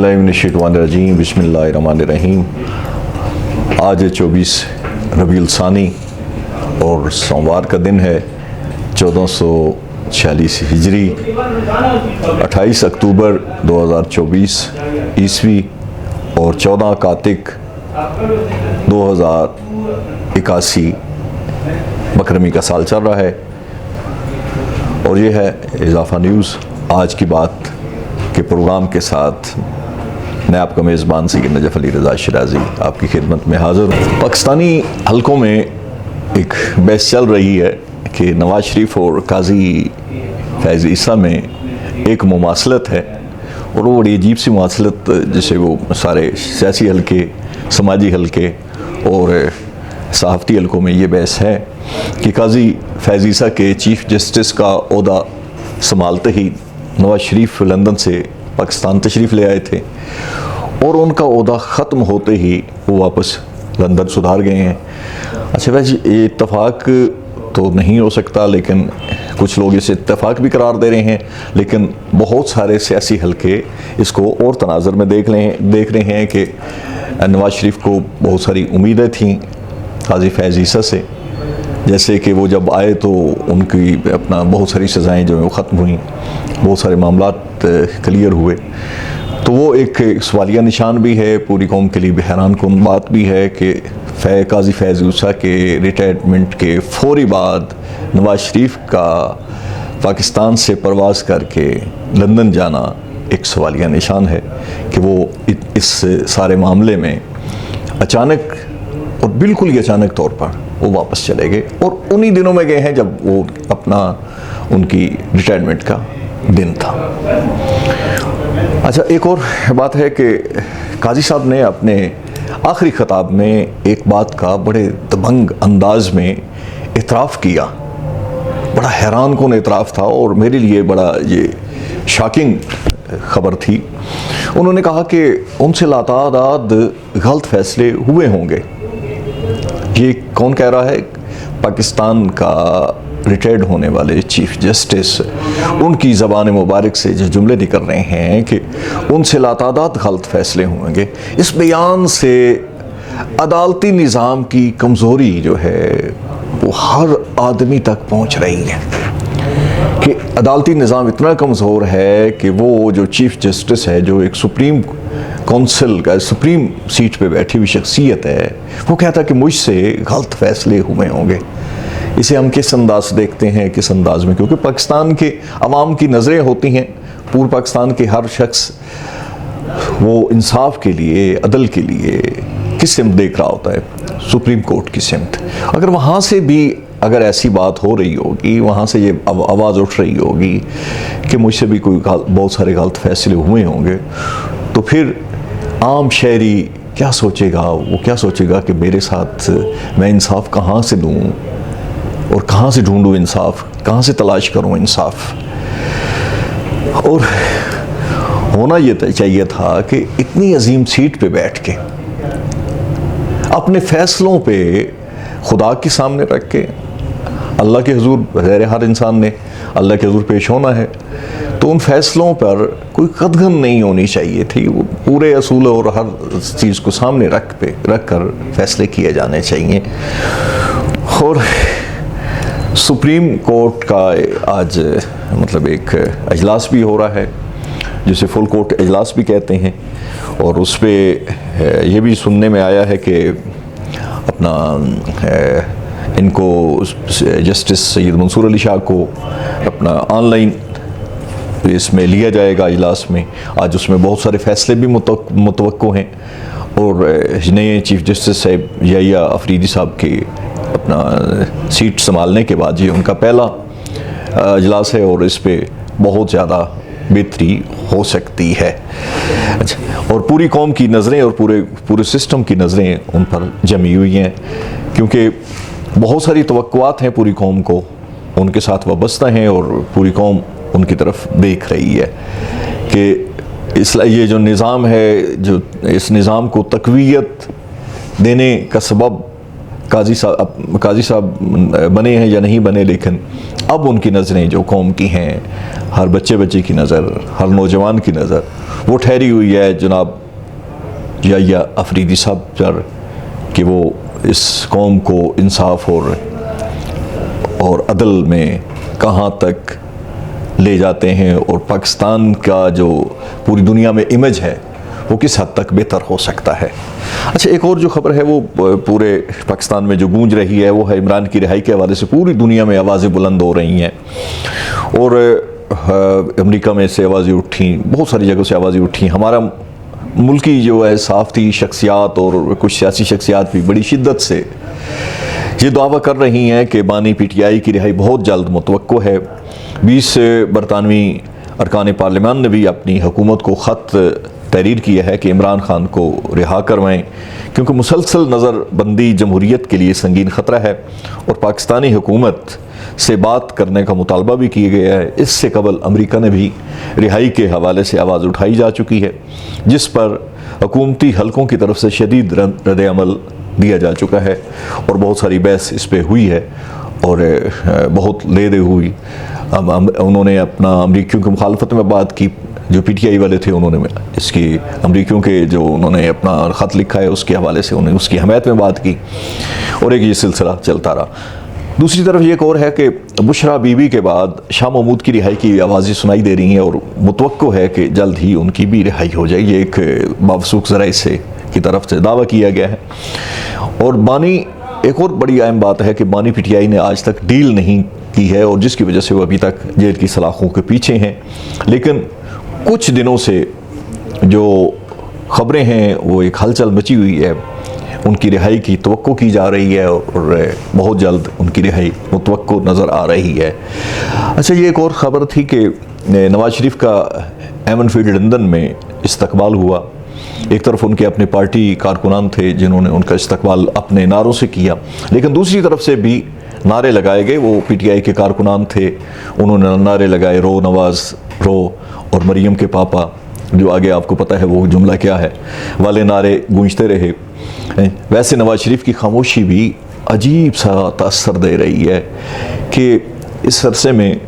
औज़ुबिल्लाहिमिनश्शैतानिर्रजीम बिस्मिल्लाहिर्रहमानिर्रहीम। आज 24 रबीउल सानी और सोमवार का दिन है। 1446 हिजरी 28 अक्टूबर 2024 ईस्वी और 14 कार्तिक 2081 मकरमी का साल चल रहा है। और ये है इजाफा न्यूज़। आज की बात के प्रोग्राम के साथ मैं आपका मेज़बान सैयद नजफ़ अली रज़ा शिराज़ी आपकी खिदमत में हाज़िर हूँ। पाकिस्तानी हलकों में एक बहस चल रही है कि नवाज़ शरीफ और काजी फैज़ ईसा में एक मुमासलत है, और वो बड़ी अजीब सी मुमासलत जिसे वो सारे सियासी हलके, समाजी हलके और सहाफ़ती हलकों में ये बहस है कि काजी फैज़ ईसा के चीफ़ जस्टिस का ओहदा संभालते ही नवाज़ शरीफ लंदन से पाकिस्तान तशरीफ़ ले आए थे और उनका ओहदा ख़त्म होते ही वो वापस लंदन सुधार गए हैं। अच्छा वैसे ये इत्तफ़ाक़ तो नहीं हो सकता, लेकिन कुछ लोग इसे इत्तफ़ाक़ भी करार दे रहे हैं, लेकिन बहुत सारे सियासी हलके इसको और तनाज़ुर में देख रहे हैं कि नवाज़ शरीफ को बहुत सारी उम्मीदें थीं काजी फैज़ ईसा से, जैसे कि वो जब आए तो उनकी अपना बहुत सारी सज़ाएँ जो हैं वो ख़त्म हुई, बहुत सारे मामलात क्लियर हुए। तो वो एक सवालिया निशान भी है, पूरी कौम के लिए हैरान कुन बात भी है कि काजी फैज़ ईसा के रिटायरमेंट के फौरी बाद नवाज़ शरीफ का पाकिस्तान से परवाज़ करके लंदन जाना एक सवालिया निशान है कि वो इस सारे मामले में अचानक और बिल्कुल ही अचानक तौर पर वो वापस चले गए, और उन्हीं दिनों में गए हैं जब वो अपना उनकी रिटायरमेंट का दिन था। अच्छा एक और बात है कि काजी साहब ने अपने आखिरी खिताब में एक बात का बड़े दबंग अंदाज में इतराफ़ किया, बड़ा हैरान कुन इतराफ़ था और मेरे लिए बड़ा ये शॉकिंग खबर थी। उन्होंने कहा कि उनसे लातादाद गलत फैसले हुए होंगे। ये कौन कह रहा है? पाकिस्तान का रिटायर्ड होने वाले चीफ जस्टिस, उनकी ज़बान मुबारक से जो जुमले निकल रहे हैं कि उनसे लातादाद गलत फैसले होंगे। इस बयान से अदालती निज़ाम की कमज़ोरी जो है वो हर आदमी तक पहुंच रही है कि अदालती निज़ाम इतना कमज़ोर है कि वो जो चीफ जस्टिस है, जो एक सुप्रीम कौंसिल का सुप्रीम सीट पे बैठी हुई शख्सियत है, वो कहता है कि मुझसे गलत फैसले हुए होंगे। इसे हम किस अंदाज से देखते हैं, किस अंदाज में? क्योंकि पाकिस्तान के अवाम की नज़रें होती हैं, पूर्व पाकिस्तान के हर शख्स वो इंसाफ के लिए, अदल के लिए किस सिमत देख रहा होता है? सुप्रीम कोर्ट की सिमत। अगर वहाँ से भी अगर ऐसी बात हो रही होगी, वहाँ से ये आवाज़ उठ रही होगी कि मुझसे भी कोई बहुत सारे गलत फैसले हुए होंगे, तो फिर आम शहरी क्या सोचेगा? वो क्या सोचेगा कि मेरे साथ मैं इंसाफ कहाँ से दूँ और कहाँ से ढूंढूँ इंसाफ, कहाँ से तलाश करूँ इंसाफ? और होना ये चाहिए था कि इतनी अजीम सीट पे बैठ के अपने फैसलों पे खुदा के सामने रख के अल्लाह के हुजूर, ज़ाहिर हर इंसान ने अल्लाह के हुजूर पेश होना है, तो उन फैसलों पर कोई कदगन नहीं होनी चाहिए थी। वो पूरे असूल और हर चीज़ को सामने रख कर फैसले किए जाने चाहिए। और सुप्रीम कोर्ट का आज मतलब एक अजलास भी हो रहा है, जिसे फुल कोर्ट अजलास भी कहते हैं, और उस पर ये भी सुनने में आया है कि अपना इनको जस्टिस सैयद मंसूर अली शाह को अपना ऑनलाइन इसमें लिया जाएगा इजलास में। आज उसमें बहुत सारे फैसले भी मुतवक्को हैं, और नए चीफ जस्टिस साहब याहिया अफरीदी साहब के अपना सीट संभालने के बाद ये उनका पहला इजलास है, और इस पर बहुत ज़्यादा बेहतरी हो सकती है। अच्छा, और पूरी कौम की नज़रें और पूरे सिस्टम की नज़रें उन पर जमी हुई हैं, क्योंकि बहुत सारी तवक्कुआत हैं पूरी कौम को, उनके साथ वाबस्ता हैं, और पूरी कौम उनकी तरफ देख रही है कि ये जो निज़ाम है, जो इस निज़ाम को तक़वियत देने का सबब काजी साहब बने हैं या नहीं बने, लेकिन अब उनकी नज़रें जो कौम की हैं हर बच्चे बच्चे की नज़र, हर नौजवान की नज़र वो ठहरी हुई है जनाब याह्या अफरीदी साहब पर कि वो इस कौम को इंसाफ और अदल में कहाँ तक ले जाते हैं और पाकिस्तान का जो पूरी दुनिया में इमेज है वो किस हद तक बेहतर हो सकता है। अच्छा, एक और जो खबर है वो पूरे पाकिस्तान में जो गूंज रही है वो है इमरान की रिहाई के हवाले से पूरी दुनिया में आवाज़ें बुलंद हो रही हैं और अमेरिका में से आवाज़ें उठी, बहुत सारी जगहों से आवाज़ें उठी। हमारा मुल्की जो है साफ़ी शख्सियात और कुछ सियासी शख्सियात भी बड़ी शिद्दत से ये दावा कर रही हैं कि बानी PTI की रिहाई बहुत जल्द मुतवक्को है। 20 बरतानवी अरकान पार्लियामान ने भी अपनी हुकूमत को ख़त तहरीर किया है कि इमरान खान को रिहा करवाएं, क्योंकि मुसलसल नज़रबंदी जमहूरियत के लिए संगीन ख़तरा है और पाकिस्तानी हुकूमत से बात करने का मुतालबा भी किया गया है। इससे कबल अमेरिका ने भी रिहाई के हवाले से आवाज़ उठाई जा चुकी है, जिस पर हुकूमती हलकों की तरफ से शदीद रद्द-ए-अमल दिया जा चुका है और बहुत सारी बहस इस पर हुई है और बहुत ले दे हुई। उन्होंने अपना अमरीकियों की मुखालफत में बात की, जो PTI वाले थे उन्होंने इसकी अमरीकियों के जो उन्होंने अपना ख़त लिखा है उसके हवाले से उन्होंने उसकी हमायत में बात की और एक ये सिलसिला चलता रहा। दूसरी तरफ ये एक और है कि बुशरा बीबी के बाद शाह महमूद की रिहाई की आवाज़ें सुनाई दे रही हैं और मुतवक्को है कि जल्द ही उनकी भी रिहाई हो जाएगी। एक मवसूख ज़राए से की तरफ से दावा किया गया है। और बानी, एक और बड़ी अहम बात है कि बानी PTI ने आज तक डील नहीं की है और जिसकी वजह से वो अभी तक जेल की सलाखों के पीछे हैं। लेकिन कुछ दिनों से जो ख़बरें हैं वो एक हलचल मची हुई है, उनकी रिहाई की तवक्को की जा रही है और बहुत जल्द उनकी रिहाई मुतवक्को नज़र आ रही है। अच्छा, ये एक और ख़बर थी कि नवाज शरीफ का एमन फील्ड लंदन में इस्तकबाल हुआ। एक तरफ उनके अपने पार्टी कारकुनान थे जिन्होंने उनका इस्तकबाल अपने नारों से किया, लेकिन दूसरी तरफ से भी नारे लगाए गए। वो PTI के कारकुनान थे, उन्होंने नारे लगाए, रो नवाज रो और मरियम के पापा, जो आगे आपको पता है वो जुमला क्या है, वाले नारे गूंजते रहे। वैसे नवाज शरीफ की खामोशी भी अजीब सा तासर दे रही है कि इस अरसे में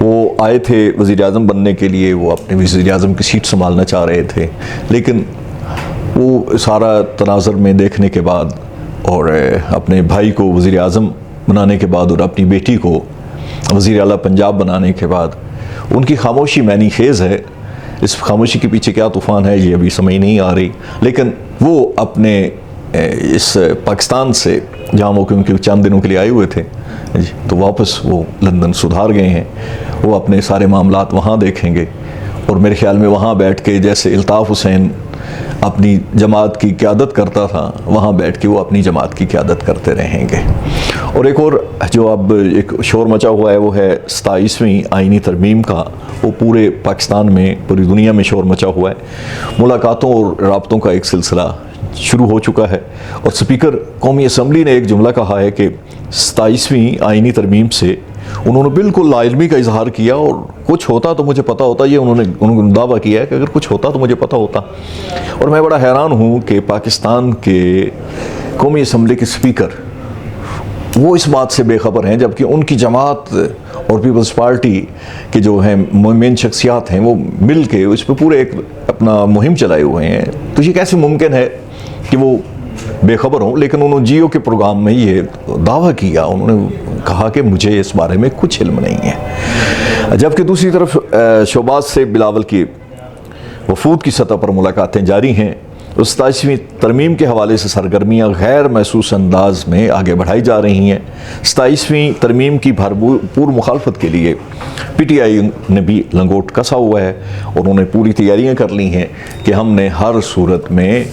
वो आए थे वज़ीर आज़म बनने के लिए, वो अपने वज़ीर आज़म की सीट संभालना चाह रहे थे, लेकिन वो सारा तनाज़र में देखने के बाद और अपने भाई को वज़ीर आज़म बनाने के बाद और अपनी बेटी को वज़ीर आला पंजाब बनाने के बाद उनकी खामोशी मैनी खेज़ है। इस खामोशी के पीछे क्या तूफ़ान है ये अभी समझ नहीं आ रही, लेकिन वो अपने इस पाकिस्तान से जहाँ वो क्योंकि चंद दिनों के लिए आए हुए थे तो वापस वो लंदन सुधार गए हैं। वो अपने सारे मामलात वहाँ देखेंगे और मेरे ख्याल में वहाँ बैठ के जैसे अल्ताफ़ हुसैन अपनी जमात की क़यादत करता था, वहाँ बैठ के वो अपनी जमात की क़यादत करते रहेंगे। और एक और जो अब एक शोर मचा हुआ है वो है 27वीं आइनी तरमीम का। वो पूरे पाकिस्तान में, पूरी दुनिया में शोर मचा हुआ है। मुलाकातों और राब्तों का एक सिलसिला शुरू हो चुका है और स्पीकर कौमी असम्बली ने एक जुमला कहा है कि 27वीं आइनी तरमीम से उन्होंने बिल्कुल लाइल्मी का इजहार किया और कुछ होता तो मुझे पता होता, ये उन्होंने दावा किया है कि अगर कुछ होता तो मुझे पता होता। और मैं बड़ा हैरान हूँ कि पाकिस्तान के कौमी असम्बली के स्पीकर वो इस बात से बेखबर हैं, जबकि उनकी जमात और पीपल्स पार्टी के जो हैं मेन शख्सियात हैं वो मिल के इस पर पूरे एक अपना मुहिम चलाए हुए हैं। तो ये कैसे मुमकिन है कि वो बेखबर हों? लेकिन उन्होंने जियो के प्रोग्राम में ये दावा किया, उन्होंने कहा कि मुझे इस बारे में कुछ इल्म नहीं है। जबकि दूसरी तरफ शोबाज से बिलावल की वफूद की सतह पर मुलाकातें जारी हैं। 27वीं तरमीम के हवाले से सरगर्मियाँ गैर महसूस अंदाज में आगे बढ़ाई जा रही हैं। 27वीं तरमीम की भरपूर मुखालफत के लिए PTI ने भी लंगोट कसा हुआ है और उन्होंने पूरी तैयारियां कर ली हैं कि हमने हर सूरत में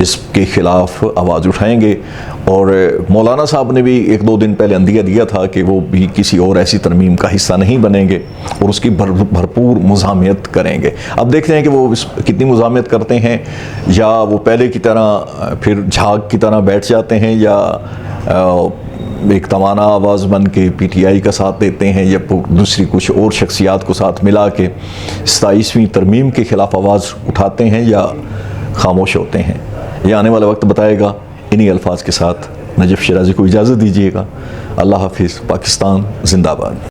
इसके ख़िलाफ़ आवाज़ उठाएंगे। और मौलाना साहब ने भी 1-2 दिन पहले अंदिया दिया था कि वो भी किसी और ऐसी तरमीम का हिस्सा नहीं बनेंगे और उसकी भरपूर मुज़ाहमत करेंगे। अब देखते हैं कि वो कितनी मुज़ाहमत करते हैं, या वो पहले की तरह फिर झाग की तरह बैठ जाते हैं, या एक तवाना आवाज़ बन के PTI का साथ देते हैं, या दूसरी कुछ और शख्सियात को साथ मिला के 27वीं तरमीम के ख़िलाफ़ आवाज़ उठाते हैं या खामोश होते हैं। यह आने वाला वक्त बताएगा। इन्हीं अल्फाज के साथ नजफ़ शिराज़ी को इजाज़त दीजिएगा। अल्लाह हाफ़िज़। पाकिस्तान ज़िंदाबाद।